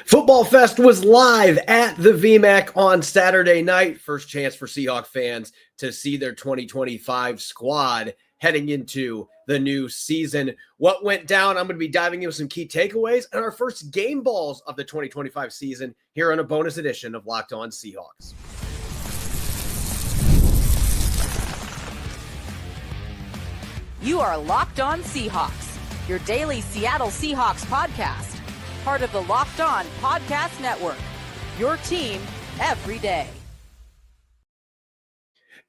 Football Fest was live at the VMAC on Saturday night. First chance for Seahawks fans to see their 2025 squad heading into the new season. What went down? I'm going to be diving into some key takeaways and our first game balls of the 2025 season here on a bonus edition of Locked On Seahawks. You are Locked On Seahawks, your daily Seattle Seahawks podcast. Part of the Locked On Podcast Network, your team every day.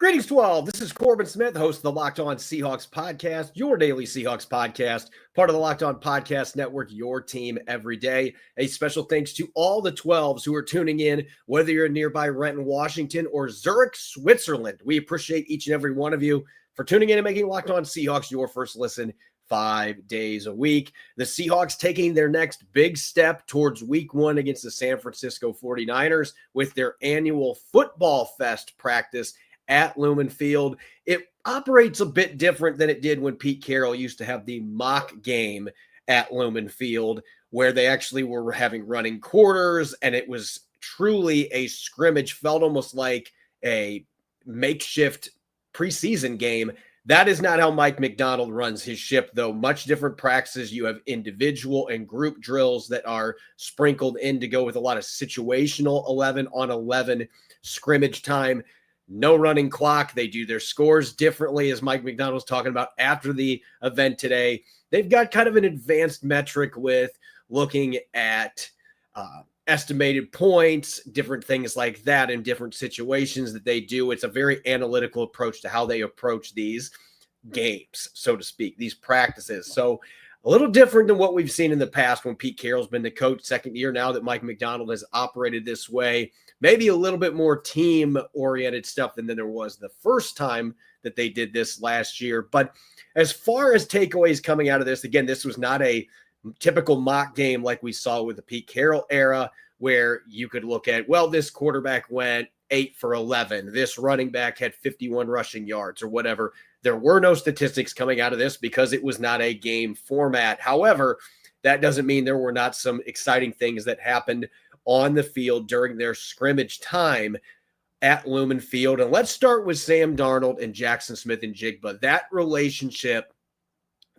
Greetings to all. This is Corbin Smith, host of the Locked On Seahawks podcast, your daily Seahawks podcast, part of the Locked On Podcast Network, your team every day. A special thanks to all the 12s who are tuning in, whether you're in nearby Renton, Washington, or Zurich, Switzerland. We appreciate each and every one of you for tuning in and making Locked On Seahawks your first listen 5 days a week. The Seahawks taking their next big step towards week 1 against the San Francisco 49ers with their annual Football Fest practice at Lumen Field. It operates a bit different than it did when Pete Carroll used to have the mock game at Lumen Field, where they actually were having running quarters, and it was truly a scrimmage, felt almost like a makeshift preseason game. That is not how Mike McDonald runs his ship, though. Much different practices. You have individual and group drills that are sprinkled in to go with a lot of situational 11-on-11 scrimmage time. No running clock. They do their scores differently, as Mike McDonald was talking about after the event today. They've got kind of an advanced metric with looking at estimated points, different things like that in different situations that they do. It's a very analytical approach to how they approach these games, so to speak, these practices. So a little different than what we've seen in the past when Pete Carroll's been the coach, second year now that Mike McDonald has operated this way. Maybe a little bit more team-oriented stuff than there was the first time that they did this last year. But as far as takeaways coming out of this, again, this was not a typical mock game like we saw with the Pete Carroll era, where you could look at, well, this quarterback went 8 for 11. This running back had 51 rushing yards or whatever. There were no statistics coming out of this because it was not a game format. However, that doesn't mean there were not some exciting things that happened on the field during their scrimmage time at Lumen Field. And let's start with Sam Darnold and Jaxon Smith-Njigba. That relationship,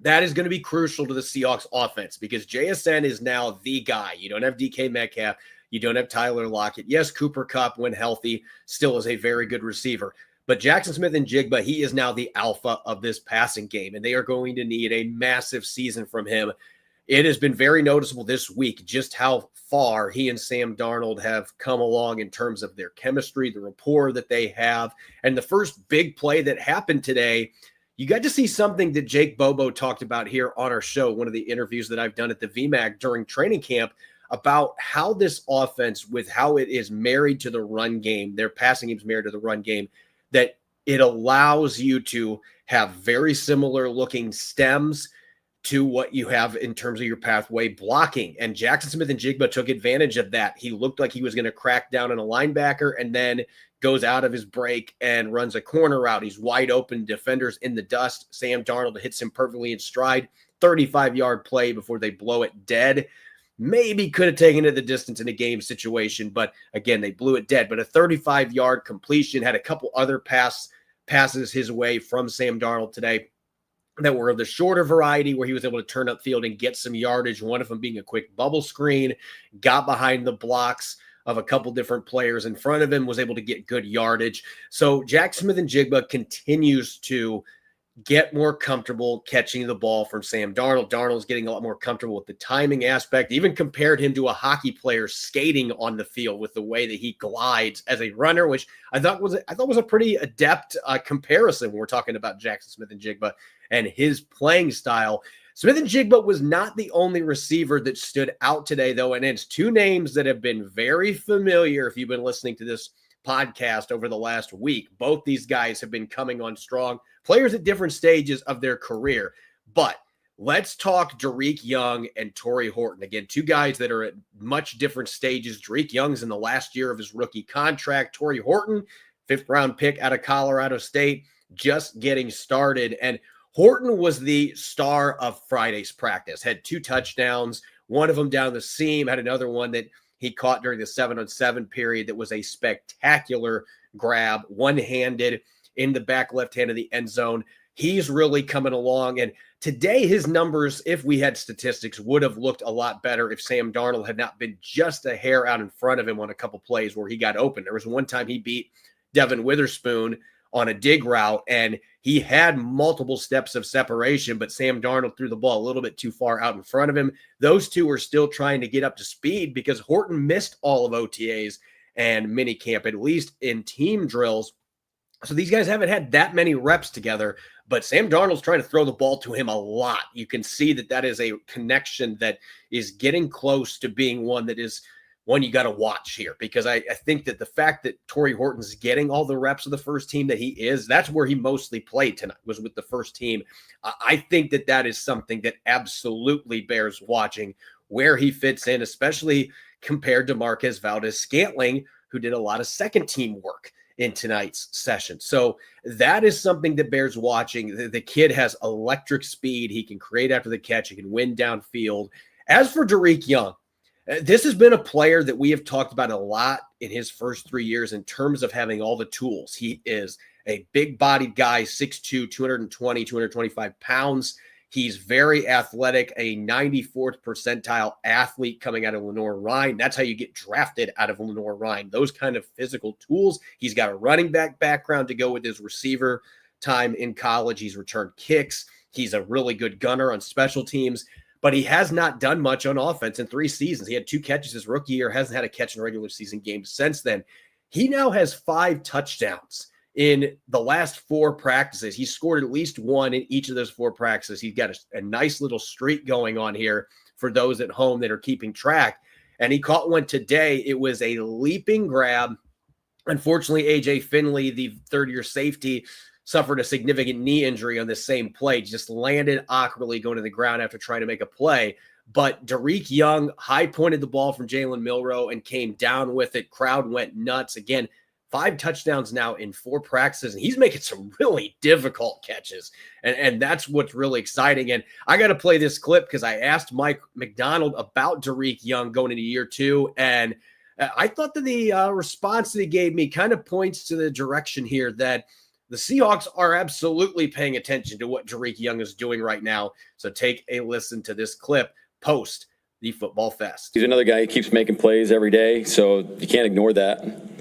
that is going to be crucial to the Seahawks offense because JSN is now the guy. You don't have DK Metcalf. You don't have Tyler Lockett. Yes, Cooper Kupp, when healthy, still is a very good receiver. But Jaxon Smith-Njigba, he is now the alpha of this passing game, and they are going to need a massive season from him. It has been very noticeable this week just how far he and Sam Darnold have come along in terms of their chemistry, the rapport that they have. And the first big play that happened today, you got to see something that Jake Bobo talked about here on our show, one of the interviews that I've done at the VMAC during training camp, about how this offense, with how it is married to the run game, their passing game is married to the run game, that it allows you to have very similar looking stems to what you have in terms of your pathway blocking. And Jaxon Smith-Njigba took advantage of that. He looked like he was going to crack down on a linebacker and then goes out of his break and runs a corner route. He's wide open, defenders in the dust. Sam Darnold hits him perfectly in stride. 35-yard play before they blow it dead. Maybe could have taken it the distance in a game situation, but again, they blew it dead. But a 35-yard completion, had a couple other passes his way from Sam Darnold today that were of the shorter variety, where he was able to turn upfield and get some yardage, one of them being a quick bubble screen, got behind the blocks of a couple different players in front of him, was able to get good yardage. So Jaxon Smith-Njigba continues to get more comfortable catching the ball from Sam Darnold. Darnold's getting a lot more comfortable with the timing aspect, even compared him to a hockey player skating on the field with the way that he glides as a runner, which I thought was a pretty adept comparison when we're talking about Jaxon Smith-Njigba and his playing style. Smith-Njigba was not the only receiver that stood out today, though, and it's two names that have been very familiar if you've been listening to this podcast over the last week. Both these guys have been coming on strong, players at different stages of their career. But let's talk Dariq Young and Torrey Horton. Again, two guys that are at much different stages. Dariq Young's in the last year of his rookie contract. Torrey Horton, 5th-round pick out of Colorado State, just getting started. And Horton was the star of Friday's practice, had 2 touchdowns, one of them down the seam, had another one that he caught during the 7-on-7 period that was a spectacular grab, one-handed in the back left hand of the end zone. He's really coming along. And today, his numbers, if we had statistics, would have looked a lot better if Sam Darnold had not been just a hair out in front of him on a couple plays where he got open. There was one time he beat Devin Witherspoon on a dig route, and he had multiple steps of separation, but Sam Darnold threw the ball a little bit too far out in front of him. Those two are still trying to get up to speed because Horton missed all of OTAs and minicamp, at least in team drills. So these guys haven't had that many reps together, but Sam Darnold's trying to throw the ball to him a lot. You can see that that is a connection that is getting close to being one that is one you got to watch here, because I think that the fact that Torrey Horton's getting all the reps of the first team that he is, that's where he mostly played tonight, was with the first team. I think that that is something that absolutely bears watching, where he fits in, especially compared to Marquez Valdes-Scantling, who did a lot of second team work in tonight's session. So that is something that bears watching. The kid has electric speed. He can create after the catch. He can win downfield. As for Dariq Young, this has been a player that we have talked about a lot in his first 3 years in terms of having all the tools. He is a big-bodied guy, 6'2", 220, 225 pounds. He's very athletic, a 94th percentile athlete coming out of Lenoir-Rhyne. That's how you get drafted out of Lenoir-Rhyne, those kind of physical tools. He's got a running back background to go with his receiver time in college. He's returned kicks. He's a really good gunner on special teams, but he has not done much on offense in 3 seasons. He had 2 catches his rookie year, hasn't had a catch in regular season games since then. He now has 5 touchdowns in the last 4 practices. He scored at least 1 in each of those 4 practices. He's got a nice little streak going on here for those at home that are keeping track. And he caught one today. It was a leaping grab. Unfortunately, A.J. Finley, the third-year safety, suffered a significant knee injury on the same play, just landed awkwardly going to the ground after trying to make a play. But Dariq Young high-pointed the ball from Jalen Milroe and came down with it. Crowd went nuts. Again, 5 touchdowns now in 4 practices, and he's making some really difficult catches. And that's what's really exciting. And I got to play this clip because I asked Mike McDonald about Dariq Young going into year 2, and I thought that the response that he gave me kind of points to the direction here that the Seahawks are absolutely paying attention to what Dariq Young is doing right now. So take a listen to this clip post the Football Fest. He's another guy who keeps making plays every day, so you can't ignore that.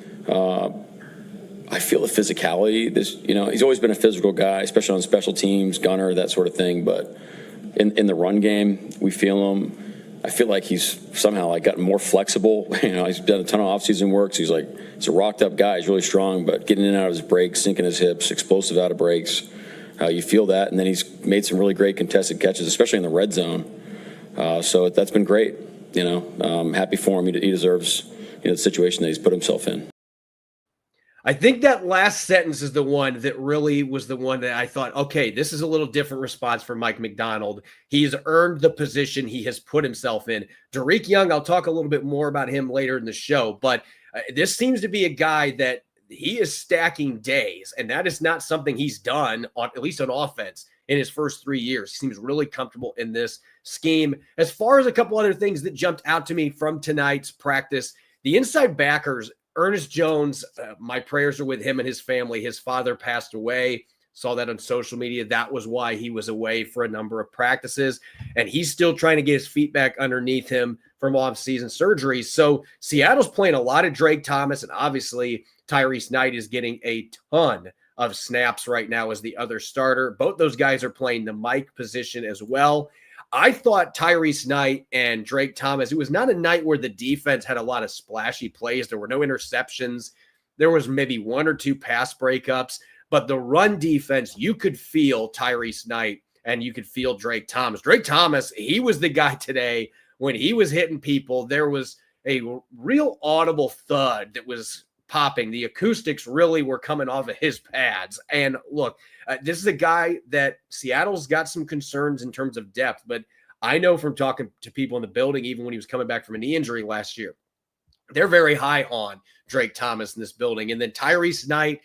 I feel the physicality. He's always been a physical guy, especially on special teams, gunner, that sort of thing. But in the run game, we feel him. I feel like he's somehow gotten more flexible. He's done a ton of offseason work. So he's a rocked up guy. He's really strong, but getting in and out of his breaks, sinking his hips, explosive out of breaks. You feel that, and then he's made some really great contested catches, especially in the red zone. So that's been great. I'm happy for him. He deserves the situation that he's put himself in. I think that last sentence is the one that really was the one that I thought, okay, this is a little different response from Mike McDonald. He's earned the position he has put himself in. Dariq Young, I'll talk a little bit more about him later in the show, but this seems to be a guy that he is stacking days, and that is not something he's done, at least on offense, in his first 3 years. He seems really comfortable in this scheme. As far as a couple other things that jumped out to me from tonight's practice, the inside backers, Ernest Jones, my prayers are with him and his family. His father passed away. Saw that on social media. That was why he was away for a number of practices. And he's still trying to get his feet back underneath him from off-season surgery. So Seattle's playing a lot of Drake Thomas, and obviously Tyrese Knight is getting a ton of snaps right now as the other starter. Both those guys are playing the Mike position as well. I thought Tyrese Knight and Drake Thomas, it was not a night where the defense had a lot of splashy plays. There were no interceptions. There was maybe 1 or 2 pass breakups, but the run defense, you could feel Tyrese Knight and you could feel Drake Thomas. Drake Thomas, he was the guy today when he was hitting people. There was a real audible thud that was popping. The acoustics really were coming off of his pads. And look, this is a guy that Seattle's got some concerns in terms of depth, but I know from talking to people in the building, even when he was coming back from a knee injury last year, they're very high on Drake Thomas in this building. And then Tyrese Knight,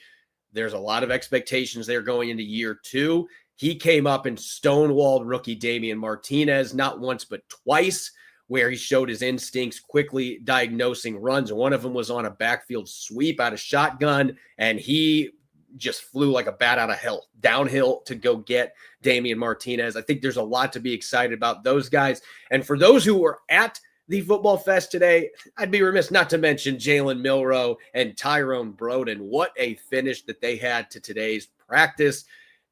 there's a lot of expectations there going into year 2. He came up and stonewalled rookie Damian Martinez, not once, but twice. where he showed his instincts, quickly diagnosing runs. One of them was on a backfield sweep out of shotgun, and he just flew like a bat out of hell downhill to go get Damian Martinez. I think there's a lot to be excited about those guys. And for those who were at the Football Fest today, I'd be remiss not to mention Jalen Milroe and Tyrone Broden. What a finish that they had to today's practice.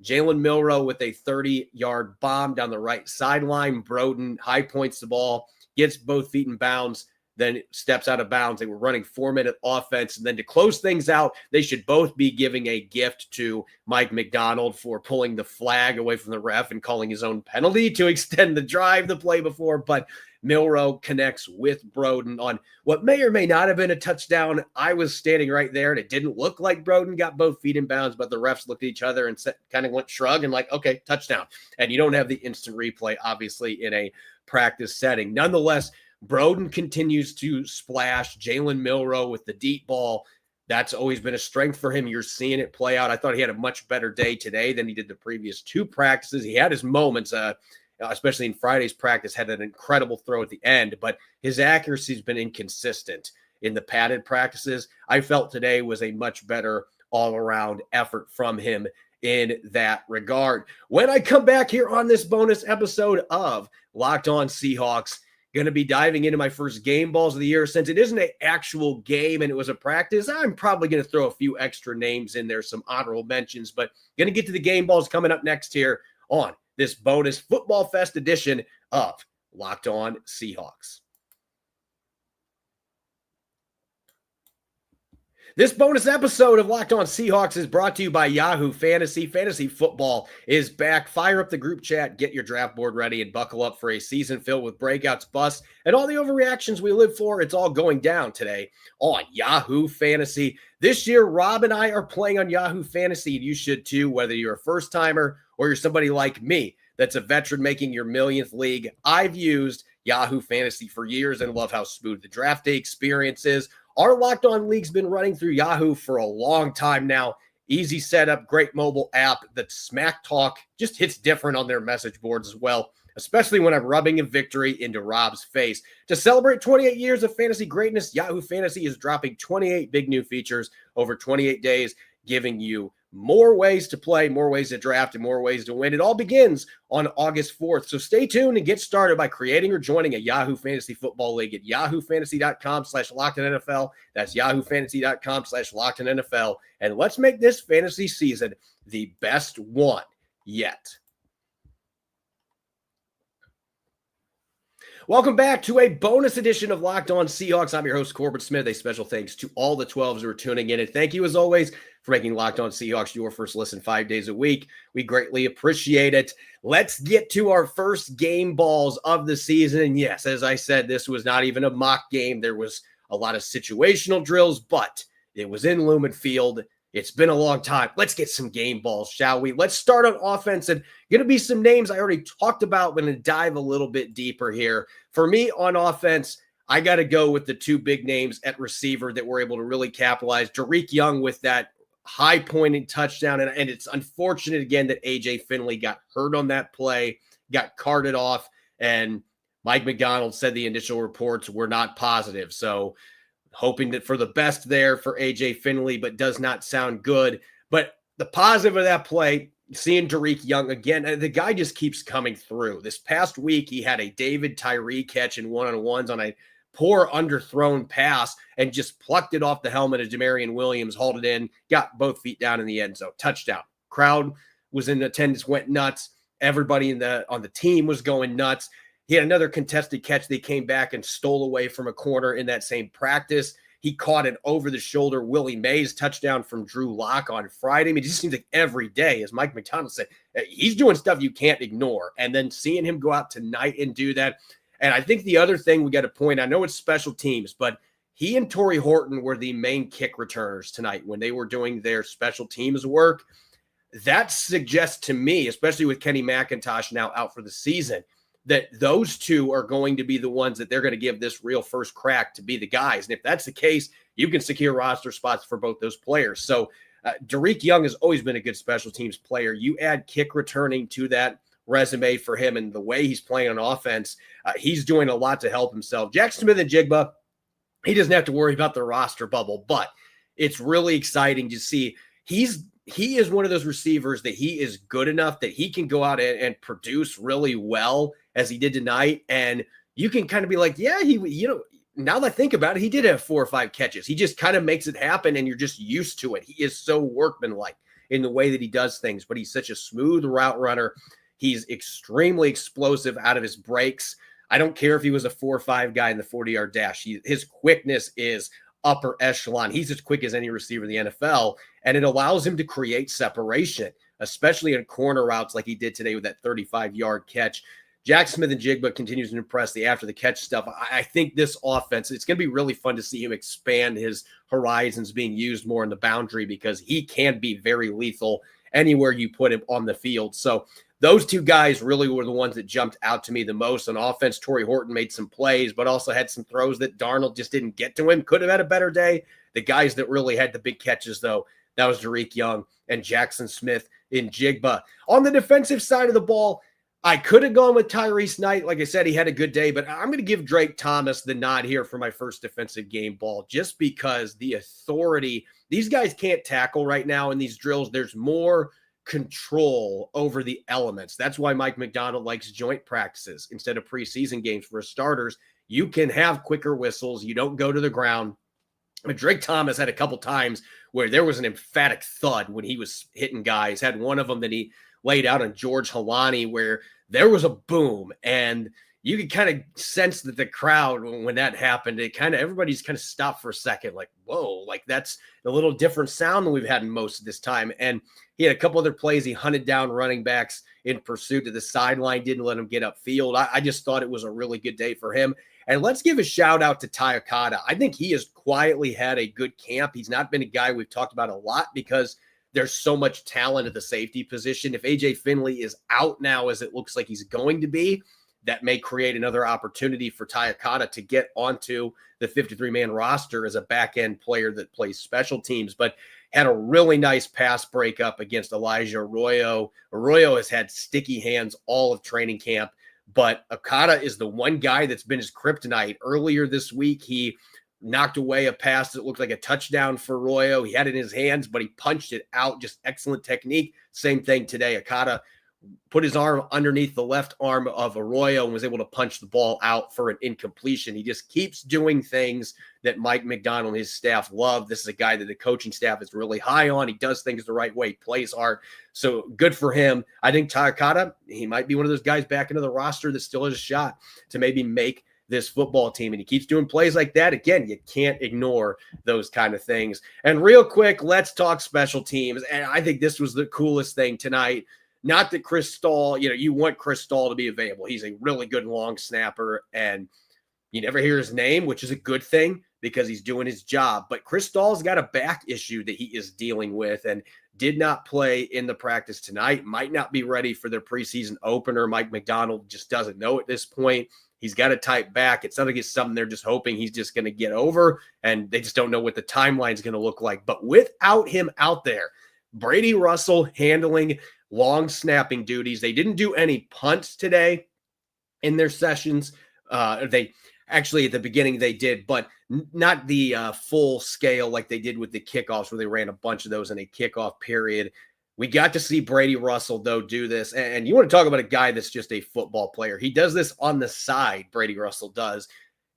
Jalen Milroe with a 30-yard bomb down the right sideline. Broden high points the ball, gets both feet in bounds, then steps out of bounds. They were running 4-minute offense. And then to close things out, they should both be giving a gift to Mike McDonald for pulling the flag away from the ref and calling his own penalty to extend the drive the play before. But Milroe connects with Broden on what may or may not have been a touchdown. I was standing right there, and it didn't look like Broden got both feet in bounds, but the refs looked at each other and kind of went shrug and like, okay, touchdown. And you don't have the instant replay, obviously, in a practice setting. Nonetheless, Broden continues to splash. Jalen Milroe with the deep ball. That's always been a strength for him. You're seeing it play out. I thought he had a much better day today than he did the previous two practices. He had his moments, especially in Friday's practice, had an incredible throw at the end, but his accuracy has been inconsistent in the padded practices. I felt today was a much better all-around effort from him in that regard. When I come back here on this bonus episode of Locked On Seahawks, going to be diving into my first game balls of the year. Since it isn't an actual game and it was a practice, I'm probably going to throw a few extra names in there, some honorable mentions, but going to get to the game balls coming up next here on this bonus Football Fest edition of Locked On Seahawks. This bonus episode of Locked On Seahawks is brought to you by Yahoo Fantasy. Fantasy football is back. Fire up the group chat, get your draft board ready, and buckle up for a season filled with breakouts, busts, and all the overreactions we live for. It's all going down today on Yahoo Fantasy. This year, Rob and I are playing on Yahoo Fantasy, and you should too, whether you're a first-timer or you're somebody like me that's a veteran making your millionth league. I've used Yahoo Fantasy for years and love how smooth the draft day experience is. Our Locked On League's been running through Yahoo for a long time now. Easy setup, great mobile app. The smack talk just hits different on their message boards as well, especially when I'm rubbing a victory into Rob's face. To celebrate 28 years of fantasy greatness, Yahoo Fantasy is dropping 28 big new features over 28 days, giving you more ways to play, more ways to draft, and more ways to win. It all begins on August 4th. So stay tuned and get started by creating or joining a Yahoo Fantasy Football League at yahoofantasy.com/LockedOnNFL. That's yahoofantasy.com/LockedOnNFL. And let's make this fantasy season the best one yet. Welcome back to a bonus edition of Locked On Seahawks. I'm your host, Corbin Smith. A special thanks to all the 12s who are tuning in. And thank you, as always, for making Locked On Seahawks your first listen 5 days a week. We greatly appreciate it. Let's get to our first game balls of the season. And yes, as I said, this was not even a mock game. There was a lot of situational drills, but it was in Lumen Field. It's been a long time. Let's get some game balls, shall we? Let's start on offense. And going to be some names I already talked about. I'm going to dive a little bit deeper here. For me on offense, I got to go with the two big names at receiver that were able to really capitalize. Dariq Young with that high-pointing touchdown. And it's unfortunate, again, that A.J. Finley got hurt on that play, got carted off, and Mike McDonald said the initial reports were not positive. So hoping that for the best there for A.J. Finley, but does not sound good. But the positive of that play, seeing Dariq Young again, the guy just keeps coming through. This past week, he had a David Tyree catch in one-on-ones on a poor underthrown pass and just plucked it off the helmet of Demarion Williams, hauled it in, got both feet down in the end zone. Touchdown. Crowd was in attendance, went nuts. Everybody on the team was going nuts. He had another contested catch. They came back and stole away from a corner in that same practice. He caught an over-the-shoulder Willie Mays touchdown from Drew Lock on Friday. I mean, it just seems like every day, as Mike McDonald said, he's doing stuff you can't ignore. And then seeing him go out tonight and do that. And I think the other thing we got to point, I know it's special teams, but he and Torrey Horton were the main kick returners tonight when they were doing their special teams work. That suggests to me, especially with Kenny McIntosh now out for the season, that those two are going to be the ones that they're going to give this real first crack to be the guys. And if that's the case, you can secure roster spots for both those players. So Dariq Young has always been a good special teams player. You add kick returning to that resume for him and the way he's playing on offense. He's doing a lot to help himself. Jaxon Smith-Njigba, he doesn't have to worry about the roster bubble, but it's really exciting to see. He is one of those receivers that he is good enough that he can go out and produce really well as he did tonight. And you can kind of be like, yeah, now that I think about it, he did have 4 or 5 catches. He just kind of makes it happen, and you're just used to it. He is so workmanlike in the way that he does things, but he's such a smooth route runner. He's extremely explosive out of his breaks. I don't care if he was a 4 or 5 guy in the 40-yard dash. His quickness is upper echelon. He's as quick as any receiver in the NFL, and it allows him to create separation, especially in corner routes like he did today with that 35-yard catch. Jaxon Smith-Njigba continues to impress the after-the-catch stuff. I think this offense, it's going to be really fun to see him expand his horizons being used more in the boundary because he can be very lethal anywhere you put him on the field. So those 2 guys really were the ones that jumped out to me the most. On offense, Torrey Horton made some plays, but also had some throws that Darnold just didn't get to him. Could have had a better day. The guys that really had the big catches, though, that was Dariq Young and Jaxon Smith-Njigba. On the defensive side of the ball, I could have gone with Tyrese Knight. Like I said, he had a good day, but I'm going to give Drake Thomas the nod here for my first defensive game ball just because the authority, these guys can't tackle right now in these drills. There's more control over the elements. That's why Mike McDonald likes joint practices instead of preseason games for starters. You can have quicker whistles. You don't go to the ground. But Drake Thomas had a couple times where there was an emphatic thud when he was hitting guys. Had one of them that he laid out on George Halani where there was a boom, and you could kind of sense that the crowd, when that happened, everybody's kind of stopped for a second, like, whoa, like that's a little different sound than we've had in most of this time. And he had a couple other plays. He hunted down running backs in pursuit to the sideline, didn't let him get upfield. I just thought it was a really good day for him. And let's give a shout out to Ty Okada. I think he has quietly had a good camp. He's not been a guy we've talked about a lot because there's so much talent at the safety position. If AJ Finley is out now, as it looks like he's going to be, that may create another opportunity for Ty Okada to get onto the 53-man roster as a back-end player that plays special teams, but had a really nice pass breakup against Elijah Arroyo. Arroyo has had sticky hands all of training camp, but Okada is the one guy that's been his kryptonite. Earlier this week, he knocked away a pass that looked like a touchdown for Arroyo. He had it in his hands, but he punched it out. Just excellent technique. Same thing today. Okada put his arm underneath the left arm of Arroyo and was able to punch the ball out for an incompletion. He just keeps doing things that Mike McDonald and his staff love. This is a guy that the coaching staff is really high on. He does things the right way, plays hard. So good for him. I think Ty Okada, he might be one of those guys back into the roster that still has a shot to maybe make this football team, and he keeps doing plays like that. Again, you can't ignore those kind of things. And real quick, let's talk special teams. And I think this was the coolest thing tonight. Not that Chris Stahl, you want Chris Stahl to be available. He's a really good long snapper, and you never hear his name, which is a good thing because he's doing his job. But Chris Stahl's got a back issue that he is dealing with and did not play in the practice tonight. Might not be ready for their preseason opener. Mike McDonald just doesn't know at this point. He's got a tight back. It's not like it's something they're just hoping he's just going to get over, and they just don't know what the timeline is going to look like. But without him out there, Brady Russell handling long snapping duties. They didn't do any punts today in their sessions. They actually at the beginning they did, but not the full scale like they did with the kickoffs where they ran a bunch of those in a kickoff period. We got to see Brady Russell, though, do this. And you want to talk about a guy that's just a football player. He does this on the side, Brady Russell does.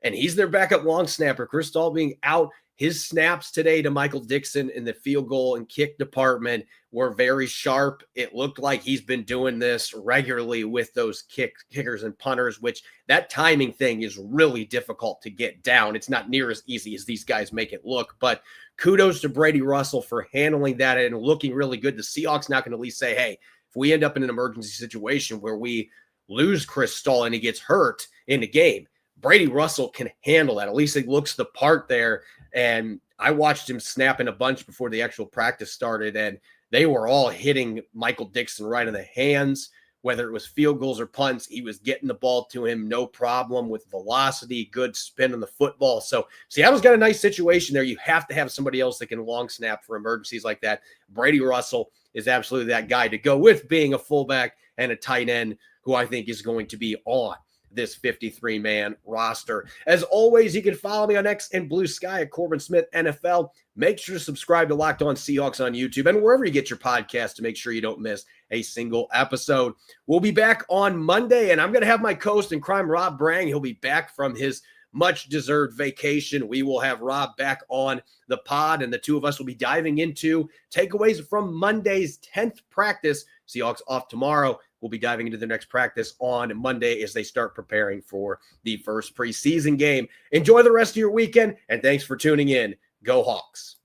And he's their backup long snapper. Chris Stahl being out. His snaps today to Michael Dixon in the field goal and kick department were very sharp. It looked like he's been doing this regularly with those kickers and punters, which that timing thing is really difficult to get down. It's not near as easy as these guys make it look, but kudos to Brady Russell for handling that and looking really good. The Seahawks now can at least say, hey, if we end up in an emergency situation where we lose Chris Stahl and he gets hurt in the game, Brady Russell can handle that. At least he looks the part there. And I watched him snapping a bunch before the actual practice started, and they were all hitting Michael Dixon right in the hands, whether it was field goals or punts. He was getting the ball to him, no problem, with velocity, good spin on the football. So Seattle's got a nice situation there. You have to have somebody else that can long snap for emergencies like that. Brady Russell is absolutely that guy to go with being a fullback and a tight end who I think is going to be on this 53-man roster. As always, you can follow me on X and Blue Sky at Corbin Smith NFL. Make sure to subscribe to Locked On Seahawks on YouTube and wherever you get your podcast to make sure you don't miss a single episode. We'll be back on Monday, and I'm going to have my co-host in crime, Rob Brang. He'll be back from his much-deserved vacation. We will have Rob back on the pod, and the two of us will be diving into takeaways from Monday's 10th practice. Seahawks off tomorrow. We'll be diving into the next practice on Monday as they start preparing for the first preseason game. Enjoy the rest of your weekend, and thanks for tuning in. Go Hawks.